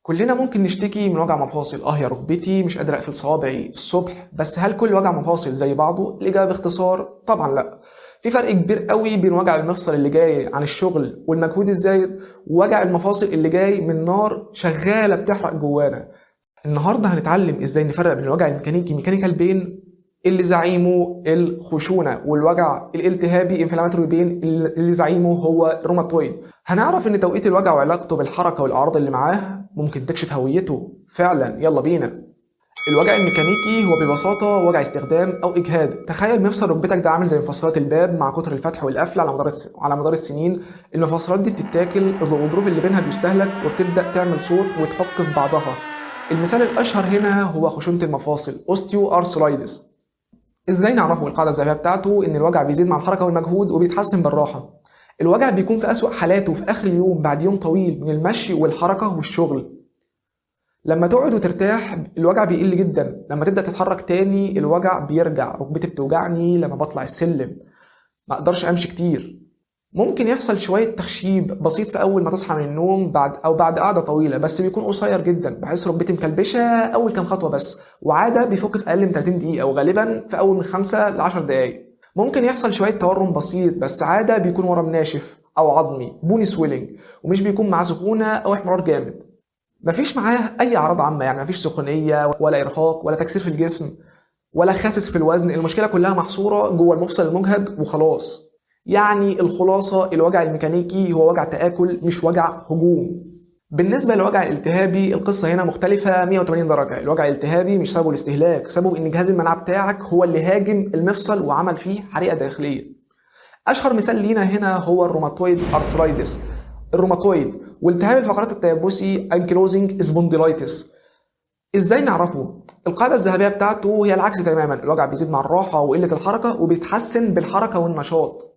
كلنا ممكن نشتكي من وجع مفاصل. يا ركبتي مش قادر اقفل صوابعي الصبح. بس هل كل وجع مفاصل زي بعضه؟ الاجابه باختصار طبعا لا. في فرق كبير قوي بين وجع المفصل اللي جاي عن الشغل والمجهود الزايد ووجع المفاصل اللي جاي من نار شغاله بتحرق جوانا. النهارده هنتعلم ازاي نفرق بين الوجع الميكانيكي ميكانيكال بين اللي زعيمه الخشونه والوجع الالتهابي انفلاماتوري بين اللي زعيمه هو الروماتويد. هنعرف ان توقيت الوجع وعلاقته بالحركه والاعراض اللي معاه ممكن تكشف هويته فعلا. يلا بينا. الوجع الميكانيكي هو ببساطه وجع استخدام او اجهاد. تخيل مفصل ركبتك ده عامل زي مفصلات الباب مع كتر الفتح والقفل على مدار السنين. المفصلات دي بتتاكل، الغضروف اللي بينها بيستهلك وبتبدا تعمل صوت وتحك في بعضها. المثال الاشهر هنا هو خشونه المفاصل اوستيو ارثرايتس. ازاي نعرفه؟ القاعده الذهبيه بتاعته ان الوجع بيزيد مع الحركه والمجهود وبيتحسن بالراحه. الوجع بيكون في اسوأ حالاته في اخر اليوم بعد يوم طويل من المشي والحركه والشغل. لما تقعد وترتاح الوجع بيقل جدا. لما تبدا تتحرك تاني الوجع بيرجع. ركبتي بتوجعني لما بطلع السلم، ما اقدرش امشي كتير. ممكن يحصل شويه تخشيب بسيط في اول ما تصحى من النوم بعد قعده طويله، بس بيكون قصير جدا. بحس ركبتي مكلبشه اول كام خطوه بس، وعاده بيفك في اقل من 30 دقيقه وغالبا في اول من 5 ل 10 دقائق. ممكن يحصل شويه تورم بسيط، بس عاده بيكون ورم ناشف او عظمي بوني سويلنج، ومش بيكون معاه سخونه او احمرار جامد. مفيش معاه اي اعراض عامه، يعني مفيش سخونيه ولا ارهاق ولا تكسير في الجسم ولا خاسس في الوزن. المشكله كلها محصوره جوه المفصل المجهد وخلاص. يعني الخلاصه الوجع الميكانيكي هو وجع تآكل مش وجع هجوم. بالنسبه للوجع الالتهابي القصه هنا مختلفه 180 درجه. الوجع الالتهابي مش سببه الاستهلاك، سببه ان جهاز المناعه بتاعك هو اللي هاجم المفصل وعمل فيه حريقه داخليه. اشهر مثال لينا هنا هو الروماتويد ارثرايتس. الروماتويد والتهاب الفقرات التيبسي انكيلوزنج سبونديلايتس. ازاي نعرفه؟ القاعده الذهبيه بتاعته هي العكس تماما. الوجع بيزيد مع الراحه وقله الحركه وبيتحسن بالحركه والنشاط.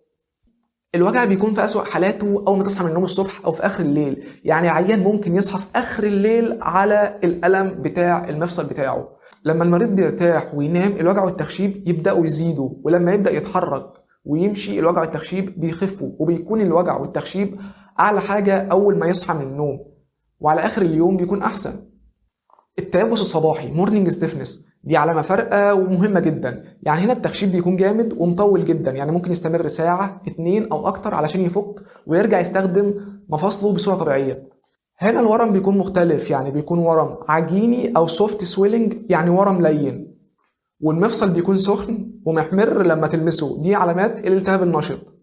الوجع بيكون في اسوأ حالاته اول ما تصحى من النوم الصبح او في اخر الليل. يعني عيان ممكن يصحى في اخر الليل على الالم بتاع المفصل بتاعه. لما المريض بيرتاح وينام الوجع والتخشيب يبداوا يزيدوا، ولما يبدا يتحرك ويمشي الوجع والتخشيب بيخفوا. وبيكون الوجع والتخشيب اعلى حاجه اول ما يصحى من النوم، وعلى اخر اليوم بيكون احسن. التيبس الصباحي مورنينج ستيفنس دي علامه فارقه ومهمه جدا. يعني هنا التخشيب بيكون جامد ومطول جدا، يعني ممكن يستمر ساعه 2 او اكتر علشان يفك ويرجع يستخدم مفاصله بصوره طبيعيه. هنا الورم بيكون مختلف، يعني بيكون ورم عجيني او سوفت سويلنج، يعني ورم لين. والمفصل بيكون سخن ومحمر لما تلمسه، دي علامات الالتهاب النشط.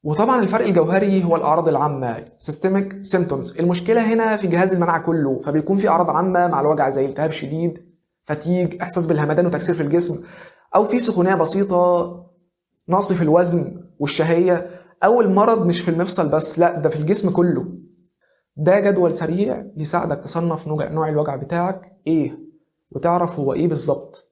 وطبعا الفرق الجوهري هو الاعراض العامه سيستميك سيمبتومز. المشكله هنا في جهاز المناعه كله، فبيكون في اعراض عامه مع الوجع زي التهاب شديد، فتيج، احساس بالهمدان وتكسير في الجسم، او في سخونيه بسيطه، نقص في الوزن والشهيه، او المرض مش في المفصل بس، لا ده في الجسم كله. ده جدول سريع يساعدك تصنف نوع الوجع بتاعك ايه وتعرف هو ايه بالظبط.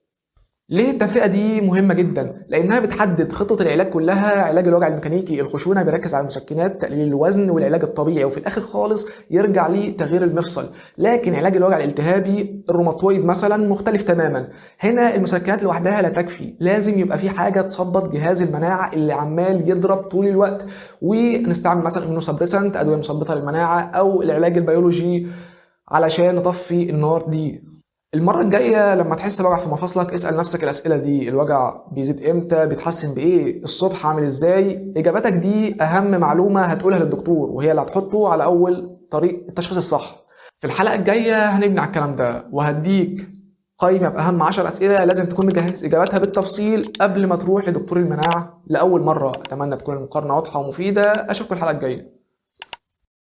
ليه التفرقة دي مهمة جدا؟ لأنها بتحدد خطة العلاج كلها. علاج الوجع الميكانيكي الخشونة بيركز على المسكنات، تقليل الوزن والعلاج الطبيعي، وفي الآخر خالص يرجع لتغيير المفصل. لكن علاج الوجع الالتهابي الروماتويد مثلا مختلف تماما. هنا المسكنات لوحدها لا تكفي، لازم يبقى في حاجة تثبط جهاز المناعة اللي عمال يضرب طول الوقت، ونستعمل مثلا immunosuppressant أدوية مثبطة للمناعة أو العلاج البيولوجي علشان نطفي النار دي. المرة الجاية لما تحس بوجع في مفاصلك اسأل نفسك الأسئلة دي. الوجع بيزيد امتى؟ بيتحسن بإيه؟ الصبح عامل ازاي؟ إجاباتك دي أهم معلومة هتقولها للدكتور، وهي اللي هتحطه على أول طريق التشخيص الصح. في الحلقة الجاية هنبني على الكلام ده، وهديك قائمة بأهم 10 أسئلة لازم تكون مجهز إجاباتها بالتفصيل قبل ما تروح لدكتور المناعة لأول مرة. أتمنى تكون المقارنة واضحة ومفيدة. أشوفكم الحلقة الجاية.